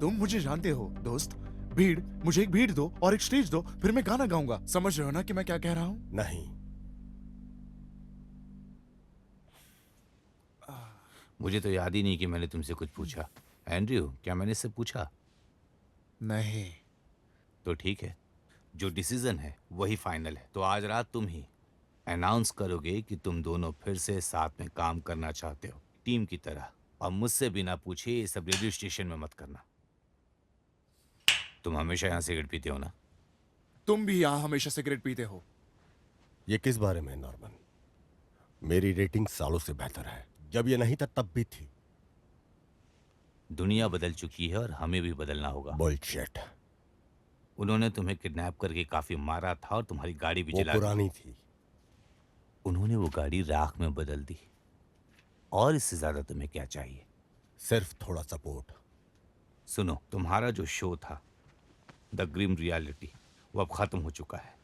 तुम मुझे जानते हो दोस्त। भीड़, मुझे एक भीड़ दो और एक स्टेज दो, फिर मैं गाना गाऊंगा। समझ रहे हो ना कि मैं क्या कह रहा हूँ? नहीं। मुझे तो याद ही नहीं कि मैंने तुमसे कुछ पूछा। एंड्रयू, क्या मैंने इससे पूछा? नहीं। तो ठीक है, जो डिसीजन है वही फाइनल है। तो आज रात तुम ही अनाउंस करोगे कि तुम दोनों फिर से साथ में काम करना चाहते हो, टीम की तरह। और मुझसे बिना पूछे ये सब रेडियो स्टेशन में मत करना। तुम हमेशा यहाँ सिगरेट पीते हो ना? तुम भी यहाँ हमेशा सिगरेट पीते हो। ये किस बारे में नॉर्मन? मेरी रेटिंग सालों से बेहतर है। जब ये नहीं था तब भी थी। दुनिया बदल चुकी है और हमें भी बदलना होगा। बुलशिट। उन्होंने तुम्हें किडनैप करके काफी मारा था और तुम्हारी गाड़ी भी वो जला दी। पुरानी थी। उन्होंने वो गाड़ी राख में बदल दी। और इससे ज्यादा तुम्हें क्या चाहिए? सिर्फ थोड़ा सपोर्ट। सुनो, तुम्हारा जो शो था द ग्रिम रियलिटी, वो अब खत्म हो चुका है।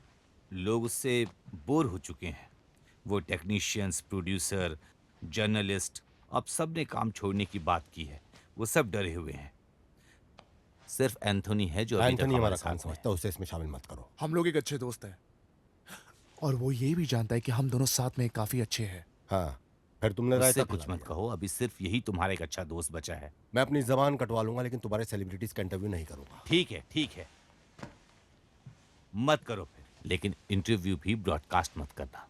लोग उससे बोर हो चुके हैं। वो टेक्नीशियंस, प्रोड्यूसर, जर्नलिस्ट, अब सब ने काम छोड़ने की बात की है। वो सब डरे हुए हैं। सिर्फ एंथोनी है जो अभी तक एंथोनी हमारा हमारे काम साथ है। समझता है, उसे इसमें शामिल मत करो। हम लोग एक अच्छे दोस्त हैं और वो ये भी जानता है कि हम दोनों साथ में काफी अच्छे हैं। हाँ, फिर तुमने रायता उससे पिला कुछ मत दिया। कहो। अभी सिर्फ यही तुम्हारा एक अच्छा दोस्त बचा है। मैं अपनी जबान कटवा लूंगा लेकिन तुम्हारे सेलिब्रिटीज का इंटरव्यू नहीं करूंगा। ठीक है, ठीक है, मत करो फिर। लेकिन इंटरव्यू भी ब्रॉडकास्ट मत करना।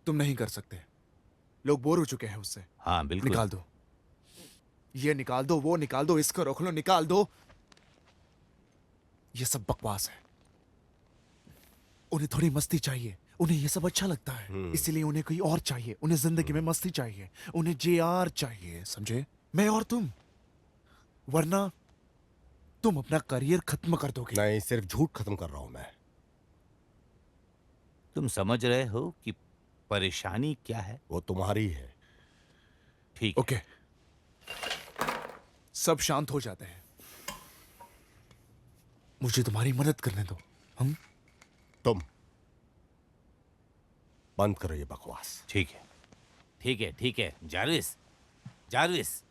तुम नहीं कर सकते। लोग बोर हो चुके हैं उससे। हाँ बिल्कुल। निकाल दो। ये निकाल दो, वो निकाल दो, इसको रोक लो, निकाल दो। ये सब बकवास है। उन्हें थोड़ी मस्ती चाहिए। उन्हें ये सब अच्छा लगता है, इसीलिए उन्हें कोई और चाहिए। उन्हें जिंदगी में मस्ती चाहिए। उन्हें जेआर चाहिए, समझे? मैं और तुम। वरना तुम अपना करियर खत्म कर दोगे। नहीं, सिर्फ झूठ खत्म कर रहा हूं मैं। तुम समझ रहे हो कि परेशानी क्या है? वो तुम्हारी है। ठीक है। ओके, सब शांत हो जाते हैं। मुझे तुम्हारी मदद करने दो। हम तुम बंद करो ये बकवास। ठीक है, ठीक है, ठीक है। जारविस, जारविस,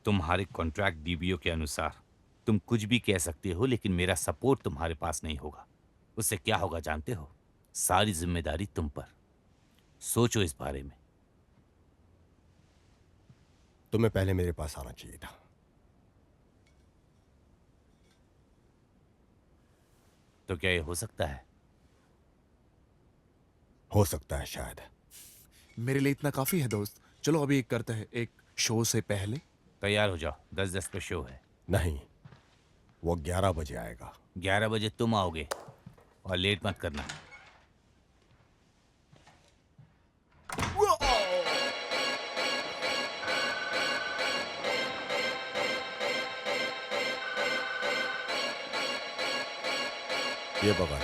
तुम्हारे कॉन्ट्रैक्ट डीबीओ के अनुसार तुम कुछ भी कह सकते हो, लेकिन मेरा सपोर्ट तुम्हारे पास नहीं होगा। उससे क्या होगा जानते हो? सारी जिम्मेदारी तुम पर। सोचो इस बारे में। तुम्हें पहले मेरे पास आना चाहिए था। तो क्या ये हो सकता है? हो सकता है शायद। मेरे लिए इतना काफी है दोस्त। चलो अभी एक करते हैं, एक शो से पहले। तैयार हो जाओ, 10:10 पे शो है। नहीं, वो 11 बजे आएगा। 11 बजे तुम आओगे और लेट मत करना। ये पकड़,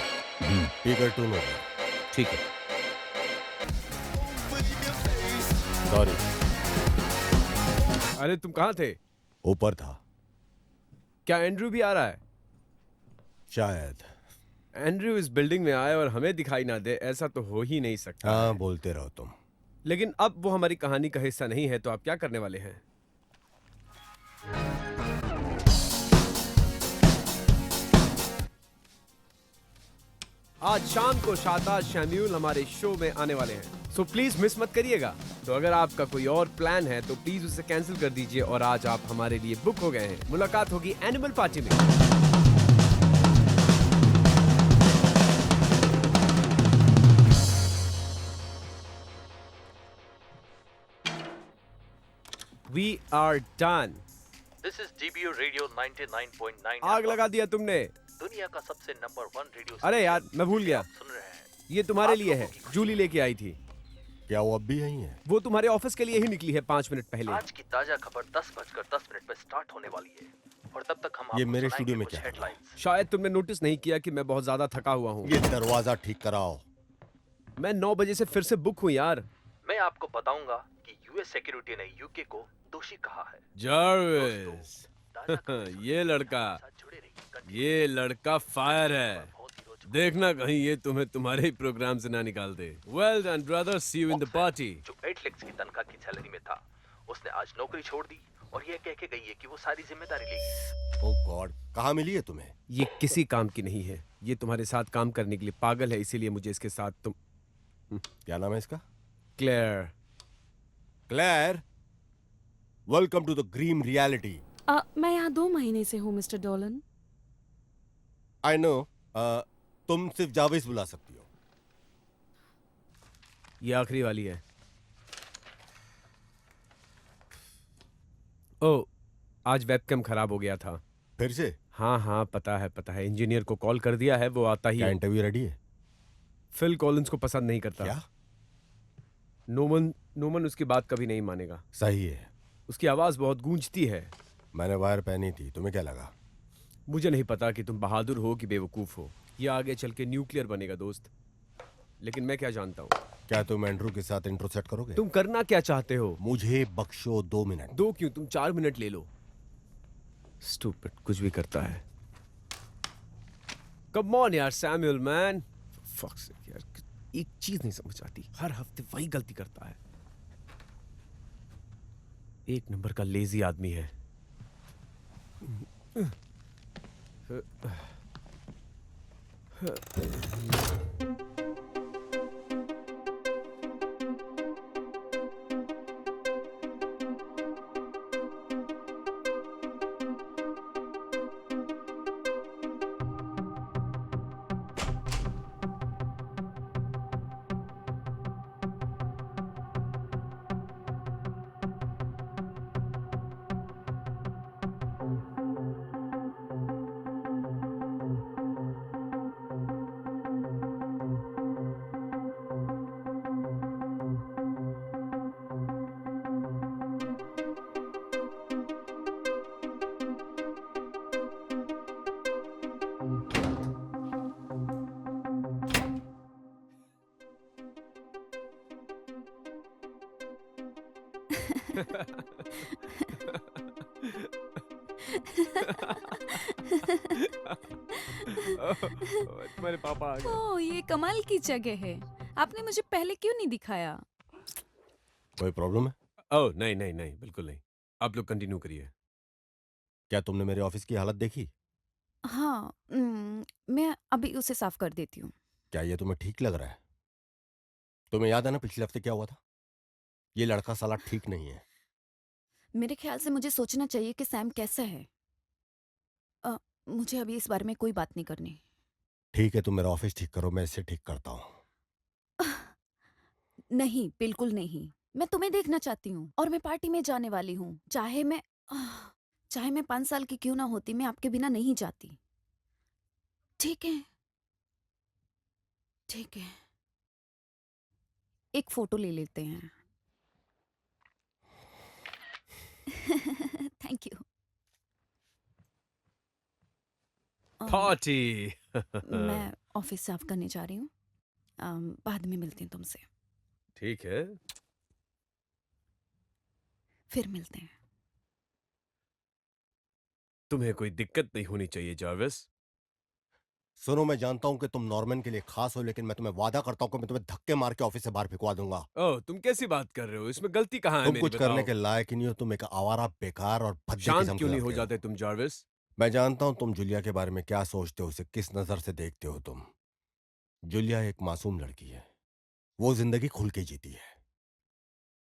स्पीकर टून हो गया। ठीक है। सॉरी। अरे तुम कहाँ थे? ऊपर था। क्या एंड्रयू भी आ रहा है? शायद। एंड्रयू इस बिल्डिंग में आए और हमें दिखाई ना दे, ऐसा तो हो ही नहीं सकता हाँ, है। बोलते रहो तुम। लेकिन अब वो हमारी कहानी का हिस्सा नहीं है, तो आप क्या करने वाले हैं? आज शाम को शादाब शैम्यूल हमारे शो में आने वाले हैं, सो प्लीज मिस मत करिएगा। तो अगर आपका कोई और प्लान है तो प्लीज उसे कैंसिल कर दीजिए। और आज आप हमारे लिए बुक हो गए हैं। मुलाकात होगी एनिमल पार्टी में। We are done. This is DBO Radio 99.9 आग लगा दिया तुमने। दुनिया का सबसे नंबर 1 रेडियो। अरे यार, मैं भूल गया। सुन रहे हैं। ये तुम्हारे लिए है, जूली लेके आई थी। क्या वो अब भी यही है? वो तुम्हारे ऑफिस के लिए ही निकली है 5 मिनट पहले। आज की ताजा खबर 10:10 पे स्टार्ट होने वाली है और तब तक हम ये आपको मेरे सुनाएंगे स्टूडियो में कुछ क्या कर रहा है? हेडलाइंस। शायद तुमने नोटिस नहीं किया कि मैं बहुत ज्यादा थका हुआ हूँ। ये दरवाजा ठीक कराओ। मैं 9 बजे से फिर से बुक हूँ यार। मैं आपको बताऊंगा कि यूएस सिक्योरिटी ने यूके को दोषी कहा है। जार्विस, ताजा खबर ये लड़का, साथ जुड़े रहिए। ये लड़का फायर है। बहुत ही रोचक। देखना कहीं ये तुम्हें तुम्हारे ही प्रोग्राम से ना निकाल दे। Well done brother, see you in the party. जो 8 लाख की तनख्वाह की सैलरी में था, उसने आज नौकरी छोड़ दी और ये कह के गई है कि वो सारी जिम्मेदारी लेगी। ओ गॉड, कहाँ मिली है तुम्हें? ये किसी काम की नहीं है। ये तुम्हारे साथ काम करने के लिए पागल है, इसीलिए मुझे इसके साथ तुम। क्या नाम है इसका? Claire. Claire, welcome to the grim reality. मैं यहाँ 2 महीने से हूँ मिस्टर डोलन। आई नो, तुम सिर्फ जावेद बुला सकती हो। ये आखिरी वाली है। ओ, आज वेबकैम खराब हो गया था। फिर से? हाँ हाँ, पता है। इंजीनियर को कॉल कर दिया है, वो आता ही क्या है। इंटरव्यू रेडी है? फिल कॉलिंस को पसंद नहीं करता। क्या? नोमन उसकी बात कभी नहीं मानेगा। सही है। उसकी आवाज बहुत गूंजती है। मैंने वायर पहनी थी, तुम्हें क्या लगा? मुझे नहीं पता कि तुम बहादुर हो कि बेवकूफ हो। ये आगे चल के न्यूक्लियर बनेगा दोस्त। लेकिन मैं क्या जानता हूँ। क्या तुम एंड्रू के साथ इंट्रो सेट करोगे? तुम करना क्या चाहते हो? मुझे बख्शो 2 मिनट। 2 क्यों, तुम 4 मिनट ले लो। स्टूपिड, कुछ भी करता है। कम ऑन यार सैमुअल मैन। फक से यार, एक चीज नहीं समझ आती, हर हफ्ते वही गलती करता है। एक नंबर का लेजी आदमी है। तुम्हारे पापा आ गए। ओह, ये कमाल की जगह है। आपने मुझे पहले क्यों नहीं दिखाया? कोई प्रॉब्लम है? ओह नहीं, बिल्कुल नहीं। आप लोग कंटिन्यू करिए। क्या तुमने मेरे ऑफिस की हालत देखी? हाँ, मैं अभी उसे साफ कर देती हूँ। क्या ये तुम्हें ठीक लग रहा है? तुम्हें याद है ना पिछले हफ्ते क्या हुआ था? ये लड़का साला ठीक नहीं है। मेरे ख्याल से मुझे सोचना चाहिए कि सैम कैसा है। मुझे अभी इस बारे में कोई बात नहीं करनी। ठीक है, तुम मेरा ऑफिस ठीक करो, मैं इसे ठीक करता हूँ। नहीं, बिल्कुल नहीं। मैं तुम्हें देखना चाहती हूँ और मैं पार्टी में जाने वाली हूँ। चाहे मैं 5 साल की क्यों ना होती, मैं आपके बिना नहीं जाती। ठीक है, ठीक है। एक फोटो ले लेते हैं। Thank you. पार्टी। मैं ऑफिस साफ करने जा रही हूँ। बाद में मिलती हूँ तुमसे। ठीक है। फिर मिलते हैं। तुम्हें कोई दिक्कत नहीं होनी चाहिए जार्विस। सुनो, मैं जानता हूं कि तुम नॉर्मन के लिए खास हो, लेकिन मैं तुम्हें वादा करता हूं कि मैं तुम्हें धक्के मार के ऑफिस से बाहर फेंकवा दूंगा। ओह, तुम कैसी बात कर रहे हो? इसमें गलती कहाँ है तुम मेरी, कुछ करने बताओ। के लायक ही नहीं हो। तुम एक आवारा, बेकार और भद्दे शांत किस्म क्यों के नहीं हो लड़के जाते तुम जार्विस? मैं जानता हूं तुम जूलिया के बारे में क्या सोचते हो, उसे किस नजर से देखते हो तुम। जूलिया एक मासूम लड़की है, वो जिंदगी खुल के जीती है।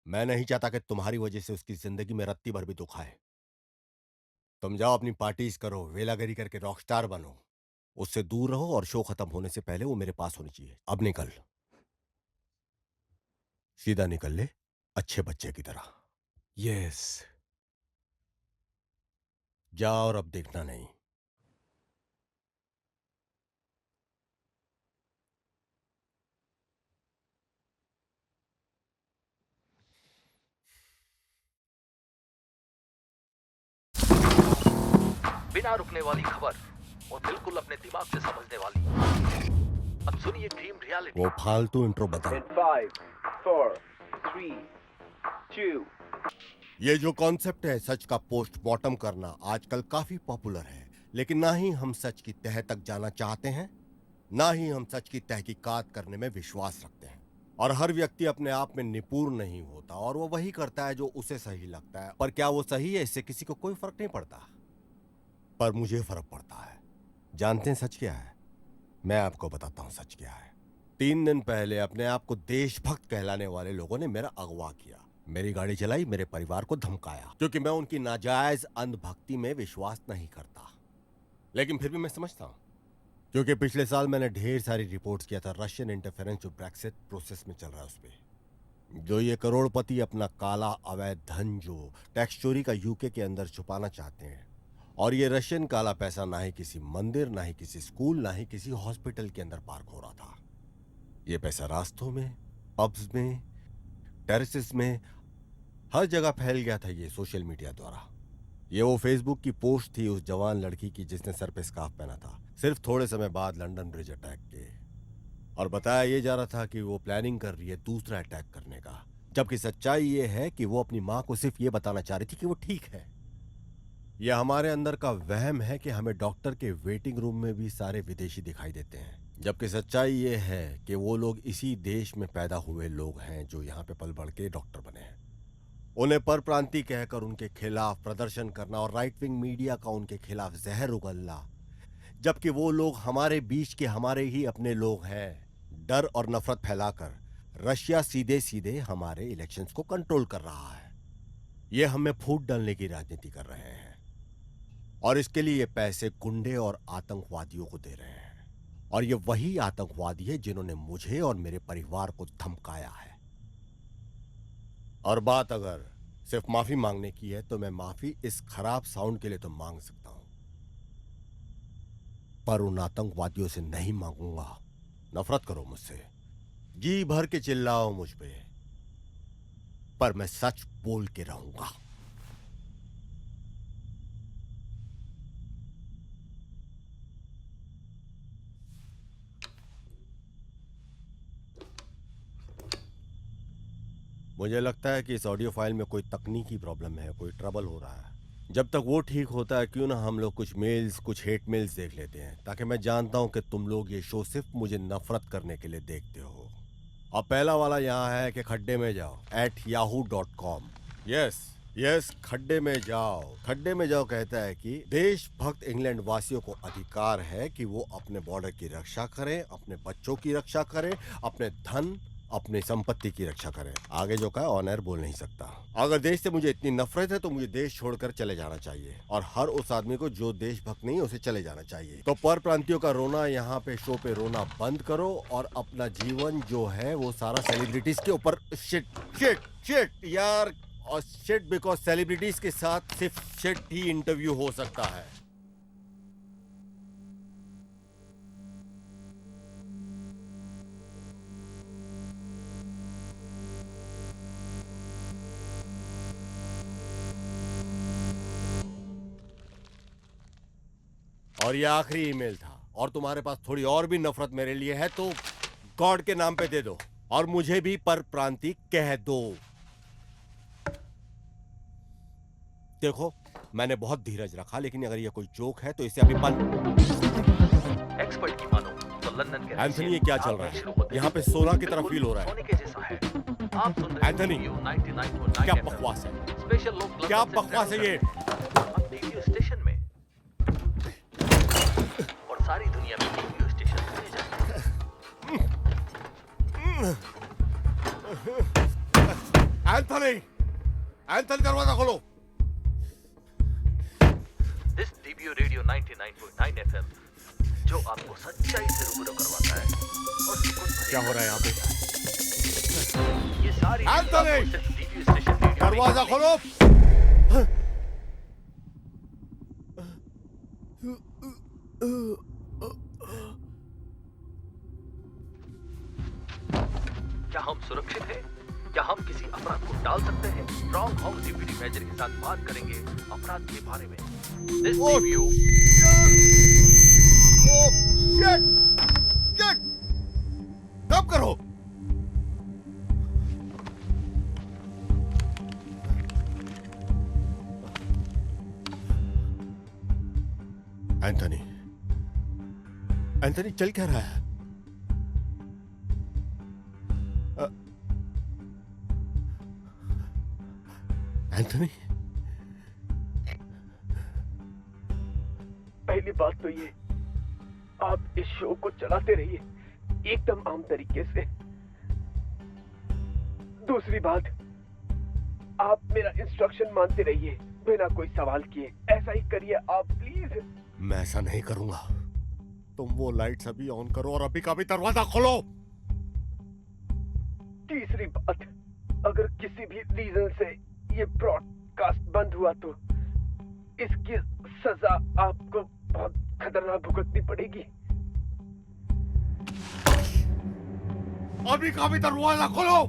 मैं नहीं चाहता कि तुम्हारी वजह से उसकी जिंदगी में रत्ती भर भी दुख आए। तुम जाओ अपनी पार्टीज करो, वेलागरी करके रॉकस्टार बनो, उससे दूर रहो और शो खत्म होने से पहले वो मेरे पास होनी चाहिए। अब निकल, सीधा निकल ले, अच्छे बच्चे की तरह। यस। जा और अब देखना नहीं। बिना रुकने वाली खबर और बिल्कुल अपने दिमाग से समझने वाली। अब सुनिए ड्रीम रियलिटी। वो फालतू इंट्रो बता। 5, 4, 3, 2। ये जो कॉन्सेप्ट है सच का पोस्टमार्टम करना, आजकल काफी पॉपुलर है, लेकिन ना ही हम सच की तह तक जाना चाहते हैं, ना ही हम सच की तहकीकात करने में विश्वास रखते हैं। और हर व्यक्ति अपने आप में निपुण नहीं होता और वो वही करता है जो उसे सही लगता है। पर क्या वो सही है, इससे किसी को कोई फर्क नहीं पड़ता, पर मुझे फर्क पड़ता है। जानते हैं सच क्या है? मैं आपको बताता हूं सच क्या है। 3 दिन पहले अपने आप को देशभक्त कहलाने वाले लोगों ने मेरा अगवा किया, मेरी गाड़ी चलाई, मेरे परिवार को धमकाया, क्योंकि मैं उनकी नाजायज अंधभक्ति में विश्वास नहीं करता। लेकिन फिर भी मैं समझता हूं, क्योंकि पिछले साल मैंने ढेर सारी रिपोर्ट्स किया था रशियन इंटरफेरेंस जो ब्रेक्सिट प्रोसेस में चल रहा है उस पर। जो ये करोड़पति अपना काला अवैध धन जो टैक्स चोरी का यूके के अंदर छुपाना चाहते हैं, और ये रशियन काला पैसा ना ही किसी मंदिर, ना ही किसी स्कूल, ना ही किसी हॉस्पिटल के अंदर पार्क हो रहा था। ये पैसा रास्तों में, पब्स में, टेरेसेस में, हर जगह फैल गया था ये सोशल मीडिया द्वारा। ये वो फेसबुक की पोस्ट थी उस जवान लड़की की जिसने सर पे स्कार्फ पहना था सिर्फ थोड़े समय बाद लंदन ब्रिज अटैक के, और बताया ये जा रहा था कि वो प्लानिंग कर रही है दूसरा अटैक करने का, जबकि सच्चाई ये है कि वो अपनी मां को सिर्फ ये बताना चाह रही थी कि वो ठीक है। यह हमारे अंदर का वहम है कि हमें डॉक्टर के वेटिंग रूम में भी सारे विदेशी दिखाई देते हैं, जबकि सच्चाई ये है कि वो लोग इसी देश में पैदा हुए लोग हैं जो यहाँ पे पल बढ़ के डॉक्टर बने हैं। उन्हें परप्रांतीय कहकर उनके खिलाफ प्रदर्शन करना और राइट विंग मीडिया का उनके खिलाफ जहर उगलना, जबकि वो लोग हमारे बीच के हमारे ही अपने लोग हैं। डर और नफरत फैलाकर रशिया सीधे सीधे हमारे इलेक्शंस को कंट्रोल कर रहा है। ये हमें फूट डालने की राजनीति कर रहे हैं, और इसके लिए ये पैसे गुंडे और आतंकवादियों को दे रहे हैं, और ये वही आतंकवादी है जिन्होंने मुझे और मेरे परिवार को धमकाया है। और बात अगर सिर्फ माफी मांगने की है तो मैं माफी इस खराब साउंड के लिए तो मांग सकता हूं, पर उन आतंकवादियों से नहीं मांगूंगा। नफरत करो मुझसे, जी भर के चिल्लाओ मुझ पे, पर मैं सच बोल के रहूंगा। मुझे लगता है कि इस ऑडियो फाइल में कोई तकनीकी प्रॉब्लम है, कोई ट्रबल हो रहा है। जब तक वो ठीक होता है क्यों ना हम लोग कुछ मेल्स, कुछ हेट मेल्स देख लेते हैं, ताकि मैं जानता हूं कि तुम लोग ये शो सिर्फ मुझे नफरत करने के लिए देखते हो। अब पहला वाला यहाँ है कि खड्डे में जाओ @yahoo.com। यस, खड्डे में जाओ। खड्डे में जाओ कहता है कि देशभक्त इंग्लैंड वासियों को अधिकार है कि वो अपने बॉर्डर की रक्षा करें, अपने बच्चों की रक्षा करें, अपने धन, अपनी संपत्ति की रक्षा करें। आगे जो कहा ऑन एयर बोल नहीं सकता। अगर देश से मुझे इतनी नफरत है तो मुझे देश छोड़कर चले जाना चाहिए, और हर उस आदमी को जो देशभक्त नहीं है उसे चले जाना चाहिए। तो पर प्रांतियों का रोना यहाँ पे शो पे रोना बंद करो, और अपना जीवन जो है वो सारा सेलिब्रिटीज के ऊपर शिट यार, और शिट बिकॉज सेलिब्रिटीज के साथ सिर्फ शिट ही इंटरव्यू हो सकता है। और ये आखिरी ईमेल था, और तुम्हारे पास थोड़ी और भी नफरत मेरे लिए है तो गॉड के नाम पे दे दो, और मुझे भी परप्रांतीय कह दो। देखो, मैंने बहुत धीरज रखा, लेकिन अगर ये कोई जोक है तो इसे अभी बंद। एक्सपर्ट की मानो तो लंदन के एंथनी, ये क्या चल रहा है? यहाँ पे सोना की तरह फील हो रहा है। सोने के जैसा है। आप सुन रहे एंथनी, हो 99.9 क्या FM। बकवास है? स्पेशल लोग क्या लंदन से बकवास है ये? अब रेडियो स्टेशन में, और सारी दुनिया में रेडियो स्टेशन सुने जाते हैं। एंथनी दरवाजा खोलो। दिस डीबीओ रेडियो 99.9 FM, जो आपको सच्चाई से रूबरू करवाता है और सुकून भरे क्या हो रहा है यहाँ पे? ये सारी चीज़ एंथनी! आपको सिर्फ डीबीओ स्टेशन रेडियो दरवाजा में खोलो। क्या हम सुरक्षित हैं? क्या हम किसी अपराध को टाल सकते हैं? स्ट्रॉन्ग हाउस डिप्टी मेजर के साथ बात करेंगे अपराध के बारे में। दिस डीबीओ कब करो। एंथनी चल क्या रहा है? एंथनी, पहली बात तो ये, आप इस शो को चलाते रहिए एकदम आम तरीके से। दूसरी बात, आप मेरा इंस्ट्रक्शन मानते रहिए बिना कोई सवाल किए। ऐसा ही करिए आप प्लीज। मैं ऐसा नहीं करूंगा। तुम वो लाइट्स अभी ऑन करो और अभी का भी दरवाजा खोलो। तीसरी बात, अगर किसी भी रीजन से ये ब्रॉडकास्ट बंद हुआ तो इसकी सजा आपको बहुत खतरनाक भुगतनी पड़ेगी। अभी का भी दरवाजा खोलो।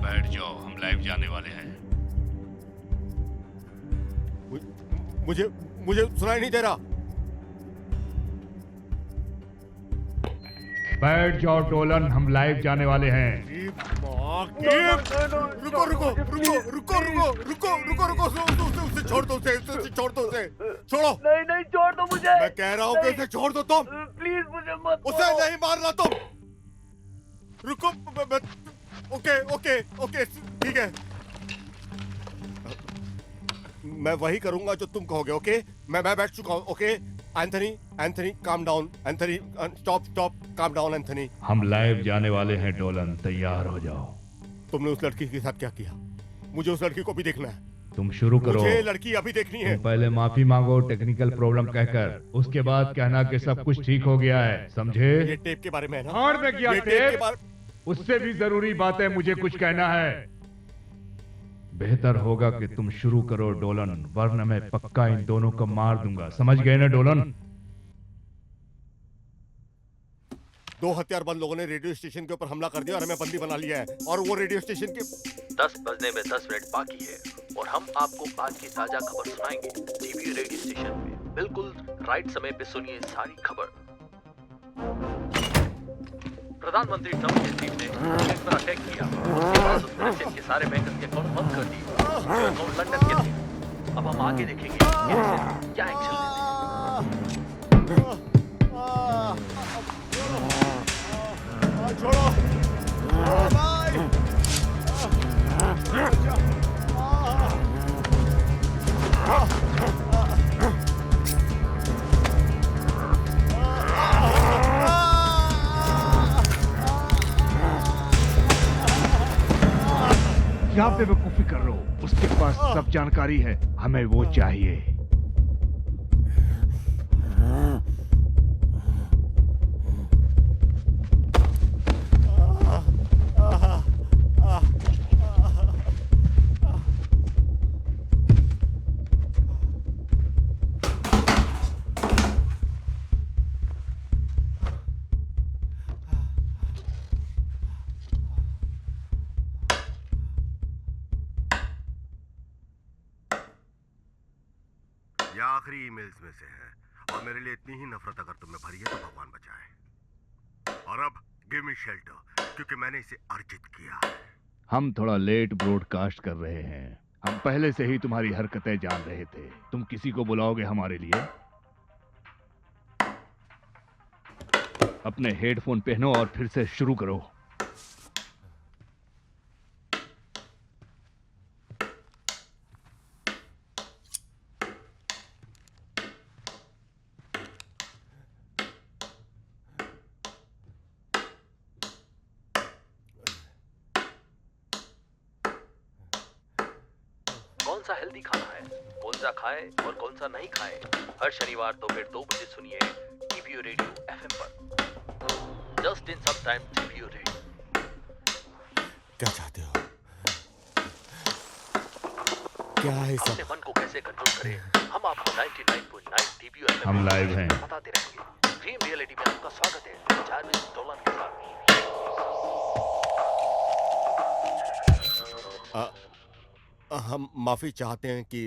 बैठ जाओ, हम लाइव जाने वाले हैं। मुझे मुझे सुनाई नहीं दे रहा। बैठ जाओ डोलन, हम लाइव जाने वाले हैं। रुको रुको रुको रुको रुको रुको रुको रुको, उसे छोड़ दो, उसे छोड़ दो, उसे छोड़ो। नहीं नहीं, छोड़ दो मुझे। मैं कह रहा हूँ कि उसे छोड़ दो तुम। प्लीज मुझे मत उसे नहीं मारना तुम। रुको, ओके ओके ओके, ठीक है। मैं वही करूंगा जो तुम कहोगे। ओके, मैं बैठ चुका हूँ। Okay Anthony, Anthony calm down, Anthony stop stop, calm down Anthony. हम लाइव जाने वाले हैं डोलन, तैयार हो जाओ। तुमने उस लड़की के साथ क्या किया? मुझे उस लड़की को भी देखना है। तुम शुरू करो। मुझे लड़की अभी देखनी है। तुम पहले माफी मांगो टेक्निकल प्रॉब्लम कहकर, उसके बाद कहना कि सब कुछ ठीक हो गया है, समझे? ये टेप के बारे में है ना? और में क्या ये टेप? के बारे उससे भी जरूरी बातें मुझे कुछ कहना है। बेहतर होगा कि तुम शुरू करो डोलन, वरना मैं पक्का इन दोनों को मार दूंगा, समझ गए ना डोलन? दो हथियारबंद लोगों ने रेडियो स्टेशन के ऊपर हमला कर दिया और हमें बंदी बना लिया है। और वो रेडियो स्टेशन के 10 बजने में 10 मिनट बाकी है और हम आपको आज की ताजा खबर सुनाएंगे टीवी रेडियो स्टेशन पे। बिल्कुल राइट समय पे सुनिए सारी खबर। प्रधानमंत्री ट्रंप की टीम ने यूक्रेन पर अटैक किया। उसके बाद उसने रशियन के सारे बैंकर्स के अकाउंट बंद कर दिए। जो अकाउंट लंदन के थे। अब हम आगे देखेंगे कि रशियन क्या एक्शन लेते हैं। छोड़ो भाई। क्या बेवकूफी कर रहे हो? उसके पास सब जानकारी है, हमें वो चाहिए। ये आखिरी ईमेल्स में से है और मेरे लिए इतनी ही नफरत अगर तुम्हें भरी है तो भगवान बचाए। और अब गिव मी शेल्टर, क्योंकि मैंने इसे अर्जित किया है। हम थोड़ा लेट ब्रॉडकास्ट कर रहे हैं। हम पहले से ही तुम्हारी हरकतें जान रहे थे। तुम किसी को बुलाओगे हमारे लिए? अपने हेडफोन पहनो और फिर से शुरू करो। कौन सा हेल्दी खाना है, कौन सा खाए और कौन सा नहीं खाए, हर शनिवार दोपहर 2 बजे सुनिए टीवीओ रेडियो एफएम पर। Just in some time TVO radio. क्या चाहते हो? क्या है सब? अपने मन को कैसे कंट्रोल करें, हम आपको 99.9 टीवीओ एफएम हम लाइव हैं। बताते रहेंगे। ड्रीम रियलिटी में आपका स्वागत है चार्मिस डोलन के साथ। हम माफी चाहते हैं कि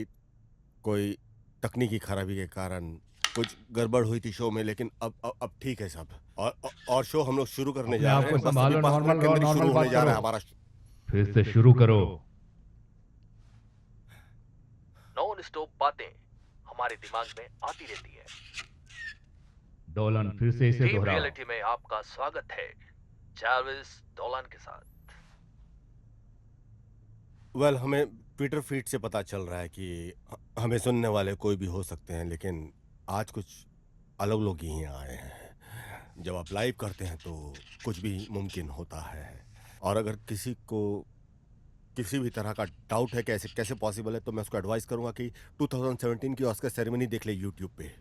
कोई तकनीकी खराबी के कारण कुछ गड़बड़ हुई थी शो में, लेकिन अब ठीक है सब। और शो हम लोग शुरू करने अपने जा आप रहे को हैं। बस संभालो, अभी 5 नॉर्मल मिनट के रहो, अंदर ही शुरू नॉर्मल होने बात जा रहा है करो। हमारा। फिर से शुरू करो। नॉन स्टॉप बातें हमारे दिमाग में आती रहती है। डोलन, फिर से इसे ड्रीम दोहराओ। रियलिटी में आपका स्वागत है चार्ल्स डोलन के साथ। वेल, हमें ट्विटर फीड से पता चल रहा है कि हमें सुनने वाले कोई भी हो सकते हैं, लेकिन आज कुछ अलग लोग ही यहाँ आए हैं। जब आप लाइव करते हैं तो कुछ भी मुमकिन होता है, और अगर किसी को किसी भी तरह का डाउट है कि ऐसे कैसे पॉसिबल है, तो मैं उसको एडवाइस करूंगा कि 2017 की ऑस्कर सेरेमनी देख ले यूट्यूब पे।